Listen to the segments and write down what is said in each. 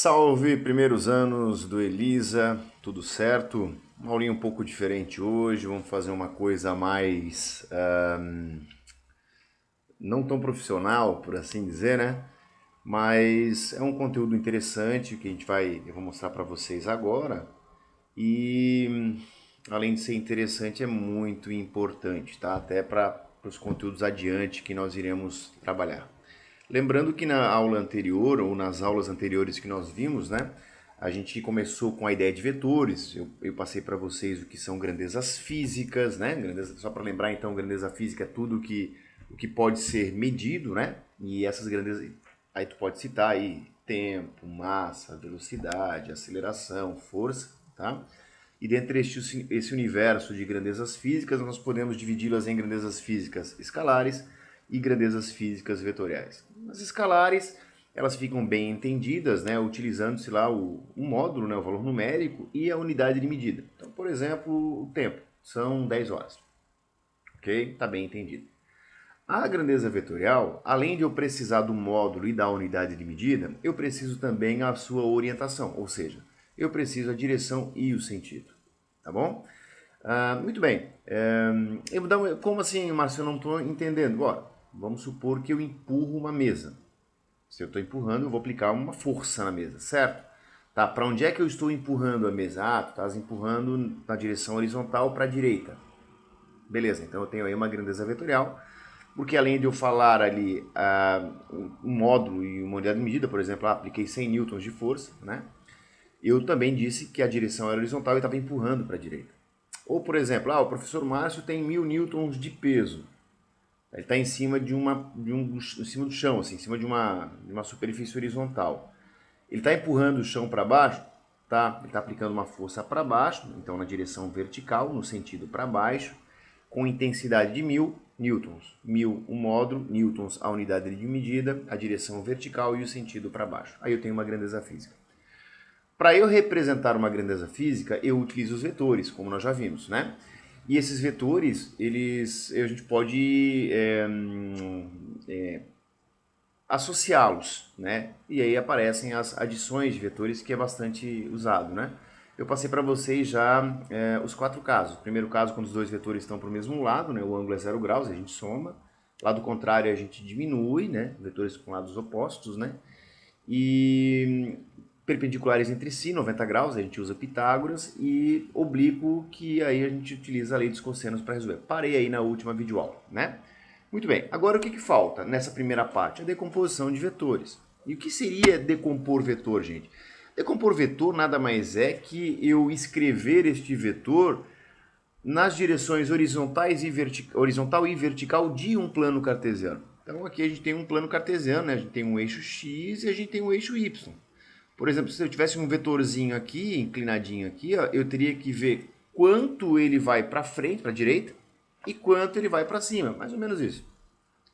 Salve, primeiros anos do Elisa, tudo certo? Uma aulinha um pouco diferente hoje, vamos fazer uma coisa mais não tão profissional, por assim dizer, né? Mas é um conteúdo interessante que eu vou mostrar para vocês agora e além de ser interessante é muito importante, tá? Até para os conteúdos adiante que nós iremos trabalhar. Lembrando que na aula anterior, ou nas aulas anteriores que nós vimos, né? A gente começou com a ideia de vetores. Eu passei para vocês o que são grandezas físicas, né? Só para lembrar, então, grandeza física é tudo o que pode ser medido, né? E essas grandezas, aí tu pode citar aí tempo, massa, velocidade, aceleração, força, tá? E dentro esse universo de grandezas físicas, nós podemos dividi-las em grandezas físicas escalares e grandezas físicas vetoriais. As escalares, elas ficam bem entendidas, né, utilizando-se lá o módulo, né, o valor numérico e a unidade de medida. Então, por exemplo, o tempo, são 10 horas. Ok? Está bem entendido. A grandeza vetorial, além de eu precisar do módulo e da unidade de medida, eu preciso também a sua orientação, ou seja, eu preciso a direção e o sentido. Tá bom? Muito bem. Como assim, Márcio? Eu não estou entendendo. Bora, vamos supor que eu empurro uma mesa. Se eu estou empurrando, eu vou aplicar uma força na mesa, certo? Tá, para onde é que eu estou empurrando a mesa? Ah, tu estás empurrando na direção horizontal para a direita. Beleza, então eu tenho aí uma grandeza vetorial, porque além de eu falar ali um módulo e uma unidade de medida, por exemplo, apliquei 100 newtons de força, né? Eu também disse que a direção era horizontal e estava empurrando para a direita. Ou, por exemplo, o professor Márcio tem 1000 newtons de peso. Ele está em cima em cima do chão, assim, em cima de uma superfície horizontal. Ele está empurrando o chão para baixo, tá? Ele está aplicando uma força para baixo, então na direção vertical, no sentido para baixo, com intensidade de 1000 newtons. 1000 o módulo, newtons a unidade de medida, a direção vertical e o sentido para baixo. Aí eu tenho uma grandeza física. Para eu representar uma grandeza física, eu utilizo os vetores, como nós já vimos, né? E esses vetores, a gente pode associá-los, né? E aí aparecem as adições de vetores, que é bastante usado, né? Eu passei para vocês já os quatro casos. Primeiro caso, quando os dois vetores estão para o mesmo lado, né? O ângulo é 0 graus, a gente soma. Lado contrário, a gente diminui, né? Vetores com lados opostos, né? E perpendiculares entre si, 90 graus, a gente usa Pitágoras, e oblíquo, que aí a gente utiliza a lei dos cossenos para resolver. Parei aí na última videoaula, né? Muito bem, agora o que falta nessa primeira parte? A decomposição de vetores. E o que seria decompor vetor, gente? Decompor vetor nada mais é que eu escrever este vetor nas direções horizontal e vertical de um plano cartesiano. Então aqui a gente tem um plano cartesiano, né? A gente tem um eixo x e a gente tem um eixo y. Por exemplo, se eu tivesse um vetorzinho aqui, inclinadinho aqui, ó, eu teria que ver quanto ele vai para frente, para a direita, e quanto ele vai para cima. Mais ou menos isso.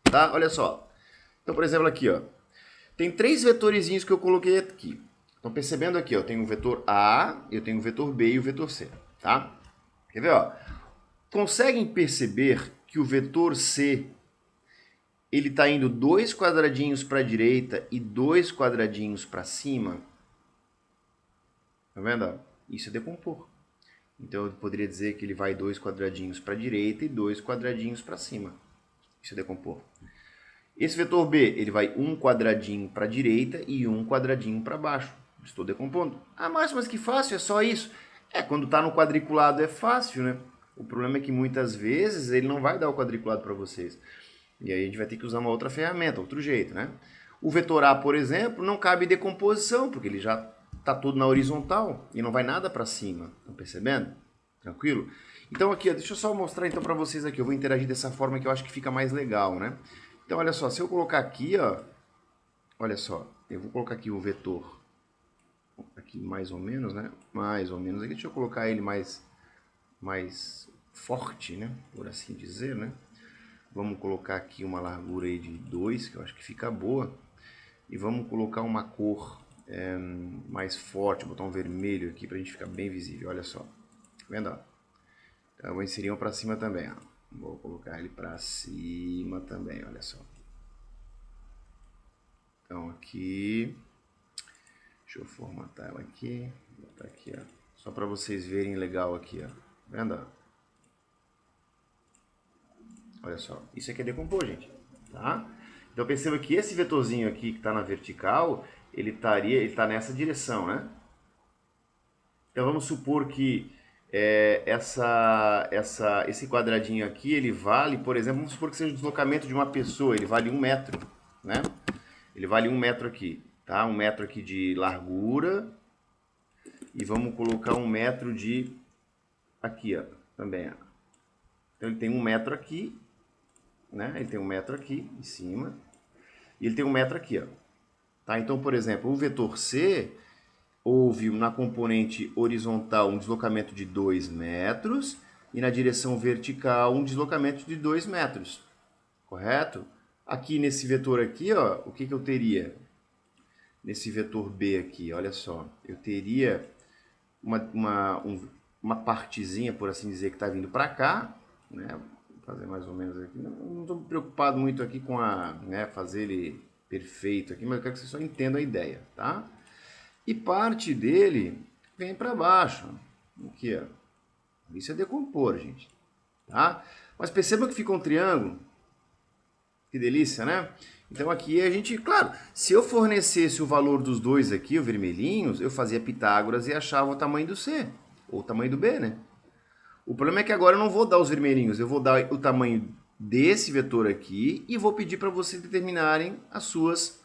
Tá? Olha só. Então, por exemplo, aqui, ó, tem três vetorizinhos que eu coloquei aqui. Estão percebendo aqui, ó, eu tenho o vetor A, eu tenho o vetor B e o vetor C. Tá? Quer ver? Ó? Conseguem perceber que o vetor C ele está indo dois quadradinhos para a direita e dois quadradinhos para cima? Tá vendo? Isso é decompor. Então eu poderia dizer que ele vai dois quadradinhos para a direita e dois quadradinhos para cima. Isso é decompor. Esse vetor B, ele vai um quadradinho para a direita e um quadradinho para baixo. Estou decompondo. Ah, Márcio, mas que fácil, é só isso. Quando está no quadriculado é fácil, né? O problema é que muitas vezes ele não vai dar o quadriculado para vocês. E aí a gente vai ter que usar uma outra ferramenta, outro jeito, né? O vetor A, por exemplo, não cabe decomposição, porque ele já está todo na horizontal e não vai nada para cima. Estão percebendo? Tranquilo? Então aqui, deixa eu só mostrar então para vocês aqui. Eu vou interagir dessa forma que eu acho que fica mais legal, né? Então olha só, se eu colocar aqui, ó, olha só, eu vou colocar aqui o vetor aqui mais ou menos, né? Mais ou menos aqui. Deixa eu colocar ele mais forte, né? Por assim dizer, né? Vamos colocar aqui uma largura aí de 2, que eu acho que fica boa. E vamos colocar uma cor mais forte, botar um vermelho aqui para a gente ficar bem visível. Olha só. Tá vendo? Então, eu vou inserir um para cima também. Ó. Vou colocar ele para cima também, olha só. Então aqui... Deixa eu formatar ela aqui. Vou botar aqui, ó. Só para vocês verem legal aqui, ó. Vendo? Olha só. Isso aqui é decompor, gente. Tá? Então perceba que esse vetorzinho aqui que está na vertical, ele tá nessa direção, né? Então vamos supor que esse quadradinho aqui, ele vale, por exemplo, vamos supor que seja o deslocamento de uma pessoa, ele vale 1 metro, né? Ele vale 1 metro aqui, tá? 1 metro aqui de largura e vamos colocar 1 metro de aqui, ó, também, ó. Então ele tem 1 metro aqui, né? Ele tem 1 metro aqui em cima e ele tem 1 metro aqui, ó. Tá? Então, por exemplo, o vetor C houve na componente horizontal um deslocamento de 2 metros e na direção vertical um deslocamento de 2 metros, correto? Aqui nesse vetor aqui, ó, o que eu teria? Nesse vetor B aqui, olha só, eu teria uma partezinha, por assim dizer, que está vindo para cá, né? Vou fazer mais ou menos aqui. Não estou preocupado muito aqui com fazer ele perfeito aqui, mas eu quero que vocês só entendam a ideia, tá? E parte dele vem para baixo. Aqui, ó. Isso é decompor, gente. Tá? Mas perceba que fica um triângulo. Que delícia, né? Então aqui a gente, claro, se eu fornecesse o valor dos dois aqui, os vermelhinhos, eu fazia Pitágoras e achava o tamanho do C, ou o tamanho do B, né? O problema é que agora eu não vou dar os vermelhinhos, eu vou dar o tamanho desse vetor aqui e vou pedir para vocês determinarem as suas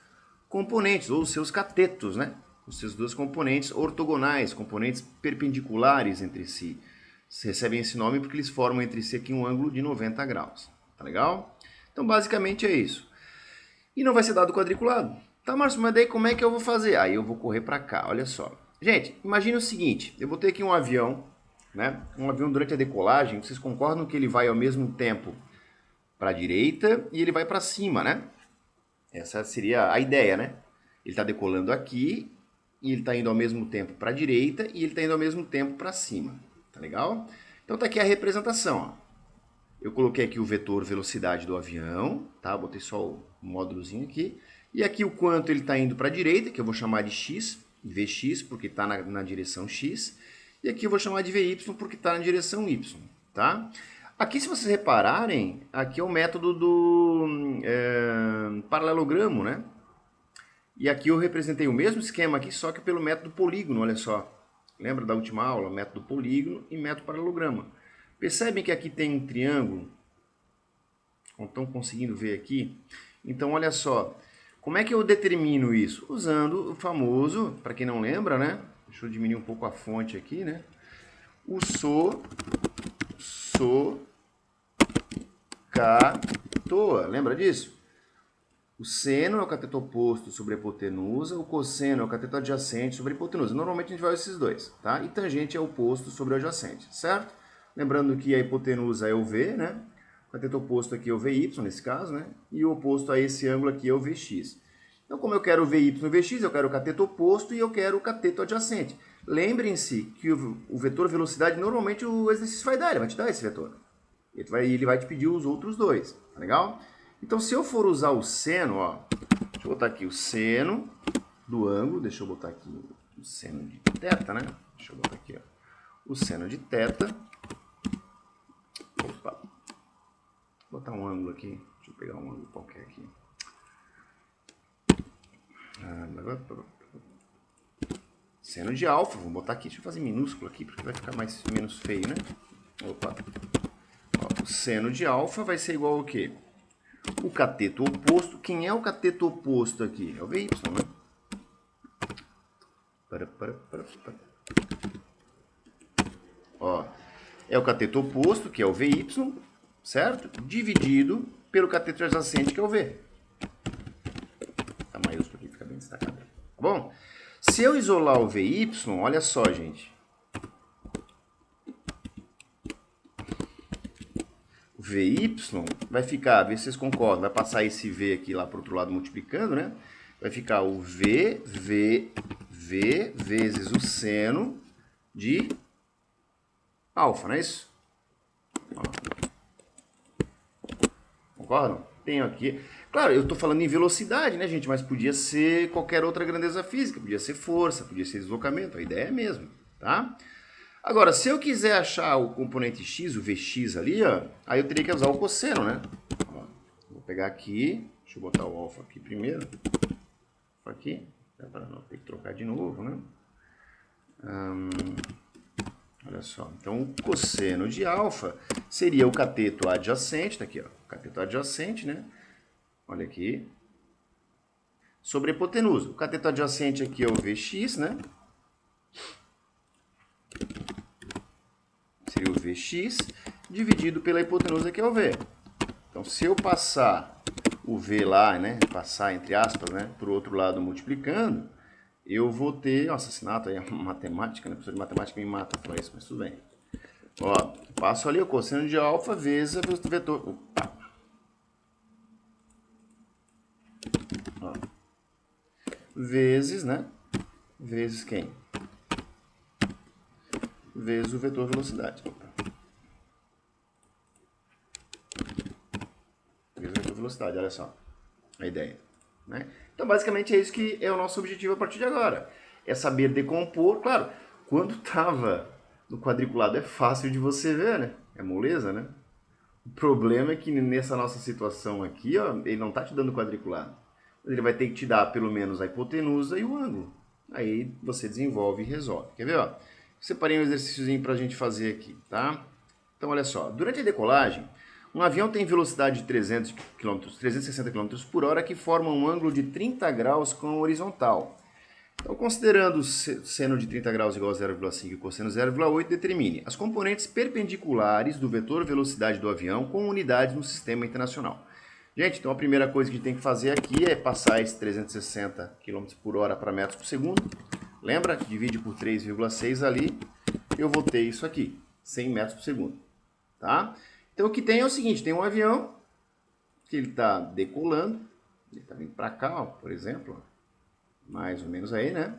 componentes, ou os seus catetos, né? Os seus dois componentes ortogonais, componentes perpendiculares entre si. Vocês recebem esse nome porque eles formam entre si aqui um ângulo de 90 graus. Tá legal? Então, basicamente é isso. E não vai ser dado quadriculado. Tá, Márcio, mas daí como é que eu vou fazer? Aí eu vou correr para cá, olha só. Gente, imagine o seguinte, eu botei aqui um avião, né? Um avião durante a decolagem, vocês concordam que ele vai ao mesmo tempo para a direita e ele vai para cima, né? Essa seria a ideia, né? Ele está decolando aqui e ele está indo ao mesmo tempo para a direita e ele está indo ao mesmo tempo para cima. Tá legal? Então tá aqui a representação. Ó. Eu coloquei aqui o vetor velocidade do avião, tá? Botei só o módulozinho aqui. E aqui o quanto ele está indo para a direita, que eu vou chamar de x, Vx, porque está na direção x. E aqui eu vou chamar de Vy, porque está na direção y, tá? Aqui, se vocês repararem, aqui é o método do paralelogramo, né? E aqui eu representei o mesmo esquema aqui, só que pelo método polígono, olha só. Lembra da última aula? Método polígono e método paralelogramo. Percebem que aqui tem um triângulo? Não estão conseguindo ver aqui? Então, olha só. Como é que eu determino isso? Usando o famoso, para quem não lembra, né? Deixa eu diminuir um pouco a fonte aqui, né? O catoa. Lembra disso? O seno é o cateto oposto sobre a hipotenusa, o cosseno é o cateto adjacente sobre a hipotenusa. Normalmente a gente vai esses dois, tá? E tangente é o oposto sobre o adjacente, certo? Lembrando que a hipotenusa é o V, né? O cateto oposto aqui é o VY, nesse caso, né? E o oposto a esse ângulo aqui é o VX. Então, como eu quero o VY e o VX, eu quero o cateto oposto e eu quero o cateto adjacente. Lembrem-se que o vetor velocidade, normalmente o exercício vai dar, ele vai te dar esse vetor. Ele vai te pedir os outros dois, tá legal? Então, se eu for usar o seno, ó, deixa eu botar aqui o seno do ângulo, deixa eu botar aqui o seno de θ, né? Deixa eu botar aqui, ó, o seno de θ. Opa, vou botar um ângulo aqui, deixa eu pegar um ângulo qualquer aqui. Seno de alfa, vou botar aqui, deixa eu fazer minúsculo aqui, porque vai ficar menos feio, né? Opa, ó, o seno de alfa vai ser igual ao quê? O cateto oposto, quem é o cateto oposto aqui? É o VY, né? Ó, é o cateto oposto, que é o VY, certo? Dividido pelo cateto adjacente, que é o V. Tá maiúsculo aqui, fica bem destacado. Tá bom? Se eu isolar o VY, olha só, gente. Vy vai ficar, vê se vocês concordam, vai passar esse V aqui lá para o outro lado multiplicando, né? Vai ficar o V vezes o seno de alfa, não é isso? Ó. Concordam? Tenho aqui. Claro, eu estou falando em velocidade, né, gente? Mas podia ser qualquer outra grandeza física. Podia ser força, podia ser deslocamento. A ideia é a mesma, tá? Agora, se eu quiser achar o componente x, o Vx ali, ó, aí eu teria que usar o cosseno, né? Ó, vou pegar aqui, deixa eu botar o alfa aqui primeiro. Aqui, para não ter que trocar de novo, né? Olha só, então o cosseno de alfa seria o cateto adjacente, tá aqui, ó, cateto adjacente, né? Olha aqui, sobre a hipotenusa. O cateto adjacente aqui é o Vx, né? Seria o Vx dividido pela hipotenusa, que é o V. Então, se eu passar o V lá, né, passar entre aspas, né, para o outro lado multiplicando, eu vou ter, nossa, assassinato aí, matemática, né, professor de matemática me mata para isso, mas tudo bem. Ó, passo ali o cosseno de alfa vezes o vetor, opa. Ó. Vezes, né, vezes quem? Vezes o vetor velocidade. Opa. Vezes o vetor velocidade, olha só a ideia. Né? Então, basicamente, é isso que é o nosso objetivo a partir de agora. É saber decompor. Claro, quando estava no quadriculado é fácil de você ver, né? É moleza, né? O problema é que nessa nossa situação aqui, ó, ele não está te dando quadriculado. Ele vai ter que te dar pelo menos a hipotenusa e o ângulo. Aí você desenvolve e resolve. Quer ver? Ó? Separei um exercíciozinho para a gente fazer aqui, tá? Então, olha só. Durante a decolagem, um avião tem velocidade de 360 km por hora que forma um ângulo de 30 graus com a horizontal. Então, considerando o seno de 30 graus igual a 0,5 e cosseno 0,8, determine as componentes perpendiculares do vetor velocidade do avião com unidades no sistema internacional. Gente, então a primeira coisa que a gente tem que fazer aqui é passar esse 360 km por hora para metros por segundo. Lembra? Divide por 3,6 ali. Eu vou ter isso aqui, 100 metros por segundo. Tá? Então o que tem é o seguinte, tem um avião que ele está decolando, ele está vindo para cá, ó, por exemplo, mais ou menos aí, né?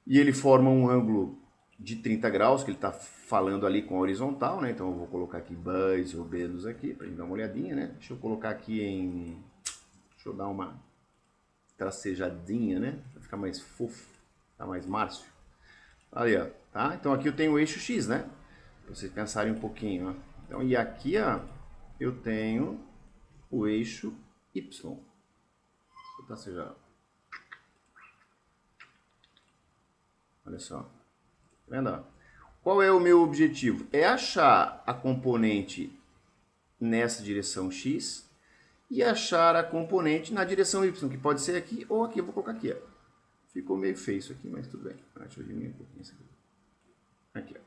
E ele forma um ângulo de 30 graus, que ele está falando ali com a horizontal, né? Então eu vou colocar aqui mais ou menos aqui, para a gente dar uma olhadinha, né? Deixa eu colocar aqui em... Deixa eu dar uma tracejadinha, né? Para ficar mais fofo, ficar mais Márcio. Ali, ó, tá? Então aqui eu tenho o eixo X, né? Para vocês pensarem um pouquinho, ó. Então, e aqui, ó, eu tenho o eixo Y. Tá, seja... Olha só. Tá vendo? Qual é o meu objetivo? É achar a componente nessa direção X e achar a componente na direção Y, que pode ser aqui ou aqui. Eu vou colocar aqui, ó. Ficou meio feio isso aqui, mas tudo bem. Deixa eu diminuir um pouquinho isso aqui. Aqui, ó.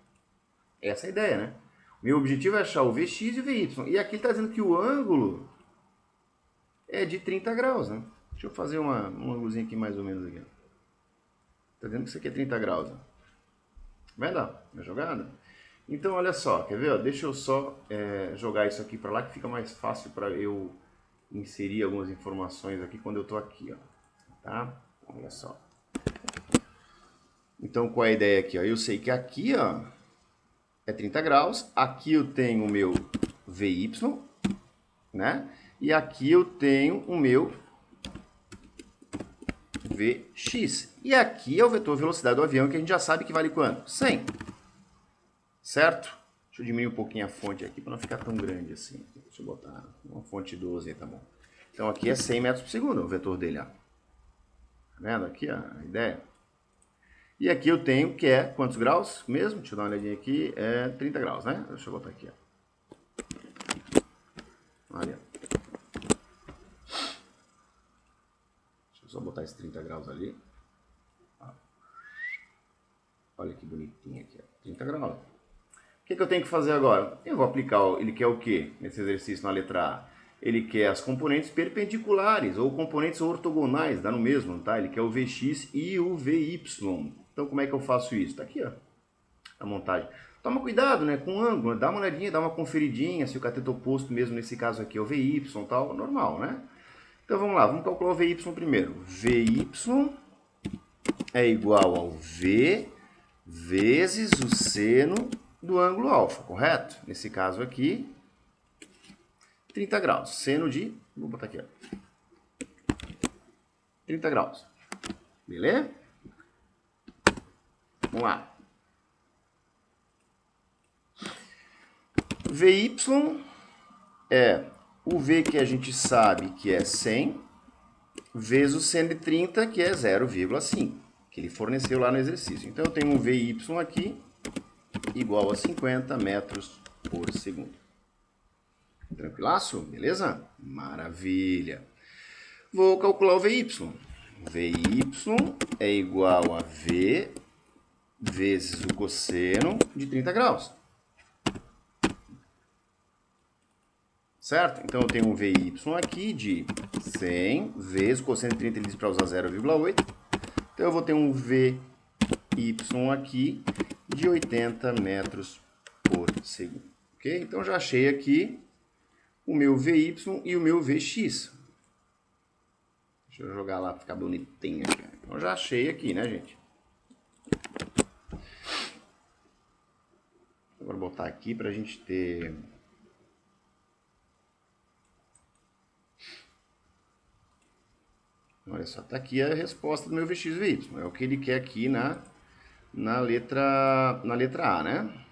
Essa é a ideia, né? Meu objetivo é achar o Vx e o Vy. E aqui ele está dizendo que o ângulo é de 30 graus, né? Deixa eu fazer um ângulozinho aqui mais ou menos aqui. Está dizendo que isso aqui é 30 graus. Ó. Vendo a jogada? Então, olha só, quer ver? Ó? Deixa eu só jogar isso aqui para lá, que fica mais fácil para eu inserir algumas informações aqui quando eu estou aqui. Ó. Tá? Olha só. Então, qual é a ideia aqui? Ó? Eu sei que aqui, ó, é 30 graus, aqui eu tenho o meu Vy, né? E aqui eu tenho o meu Vx. E aqui é o vetor velocidade do avião, que a gente já sabe que vale quanto? 100. Certo? Deixa eu diminuir um pouquinho a fonte aqui para não ficar tão grande assim. Deixa eu botar uma fonte 12 aí, tá bom. Então aqui é 100 metros por segundo o vetor dele, ó. Tá vendo aqui ó, a ideia? E aqui eu tenho que é quantos graus mesmo? Deixa eu dar uma olhadinha aqui. É 30 graus, né? Deixa eu botar aqui, ó. Olha. Deixa eu só botar esses 30 graus ali. Olha que bonitinho aqui, ó. 30 graus. O que eu tenho que fazer agora? Eu vou aplicar, ele quer o quê nesse exercício na letra A? Ele quer as componentes perpendiculares ou componentes ortogonais, dá no mesmo, tá? Ele quer o Vx e o Vy. Então como é que eu faço isso? Tá aqui, ó, a montagem. Toma cuidado, né, com o ângulo, dá uma olhadinha, dá uma conferidinha, se o cateto oposto mesmo nesse caso aqui é o Vy e tal, normal, né? Então vamos lá, vamos calcular o Vy primeiro. Vy é igual ao V vezes o seno do ângulo alfa, correto? Nesse caso aqui, 30 graus. Seno de Vou botar aqui, ó. 30 graus. Beleza? Vamos lá. VY é o V que a gente sabe que é 100, vezes o 130, que é 0,5, que ele forneceu lá no exercício. Então, eu tenho um VY aqui igual a 50 metros por segundo. Tranquilaço? Beleza? Maravilha. Vou calcular o VY. VY é igual a V vezes o cosseno de 30 graus. Certo? Então, eu tenho um VY aqui de 100 vezes o cosseno de 30, ele diz para usar 0,8. Então, eu vou ter um VY aqui de 80 metros por segundo. Ok? Então, já achei aqui o meu VY e o meu VX. Deixa eu jogar lá para ficar bonitinho aqui. Então, já achei aqui, né, gente? Agora, vou botar aqui para a gente ter... Olha só, tá aqui a resposta do meu VX e VY. É o que ele quer aqui na letra A, né?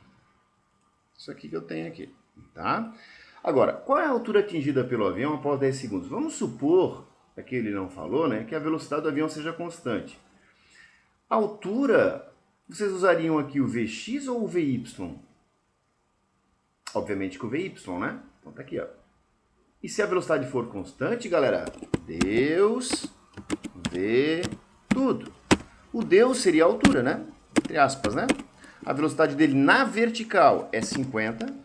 Isso aqui que eu tenho aqui, tá? Agora, qual é a altura atingida pelo avião após 10 segundos? Vamos supor, aqui ele não falou, né, que a velocidade do avião seja constante. A altura, vocês usariam aqui o VX ou o VY? Obviamente que o VY, né? Então tá aqui, ó. E se a velocidade for constante, galera, Deus vê tudo. O Deus seria a altura, né? Entre aspas, né? A velocidade dele na vertical é 50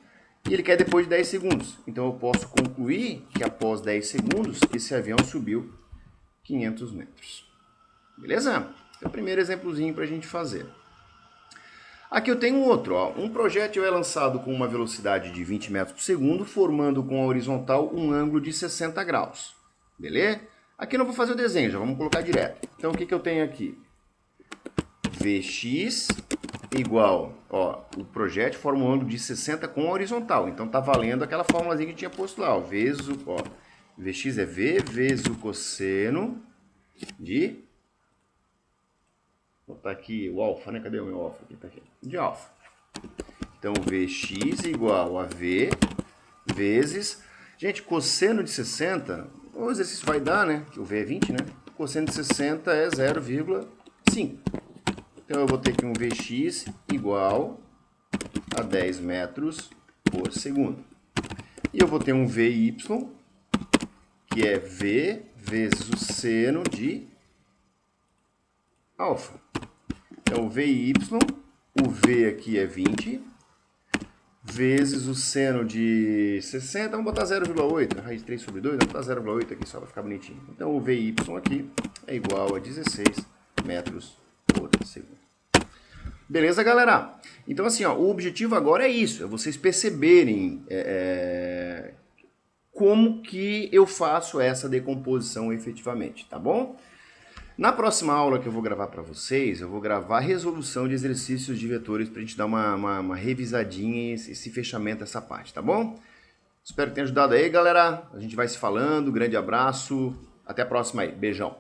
e ele quer depois de 10 segundos. Então eu posso concluir que após 10 segundos esse avião subiu 500 metros. Beleza? Esse é o primeiro exemplozinho para a gente fazer. Aqui eu tenho outro. Ó. Um projétil é lançado com uma velocidade de 20 metros por segundo, formando com a horizontal um ângulo de 60 graus. Beleza? Aqui eu não vou fazer o desenho, já vamos colocar direto. Então o que eu tenho aqui? Vx igual, ó, o projétil forma um ângulo de 60 com a horizontal. Então tá valendo aquela formulazinha que tinha posto lá, ó, vezes o, ó, Vx é V vezes o cosseno de, vou botar aqui o alfa, né? Cadê o meu alfa? Aqui, tá aqui. De alfa. Então Vx igual a V vezes, gente, cosseno de 60, o exercício vai dar, né? Que o V é 20, né? Cosseno de 60 é 0,5. Então, eu vou ter aqui um Vx igual a 10 metros por segundo. E eu vou ter um Vy, que é V vezes o seno de alfa. Então, o Vy, o V aqui é 20, vezes o seno de 60, vamos botar 0,8, raiz de 3 sobre 2, vamos botar 0,8 aqui só para ficar bonitinho. Então, o Vy aqui é igual a 16 metros por segundo. Beleza, galera? Então, assim, ó, o objetivo agora é isso, é vocês perceberem como que eu faço essa decomposição efetivamente, tá bom? Na próxima aula que eu vou gravar para vocês, eu vou gravar a resolução de exercícios de vetores para a gente dar uma revisadinha e esse fechamento dessa parte, tá bom? Espero que tenha ajudado aí, galera. A gente vai se falando, grande abraço, até a próxima aí, beijão.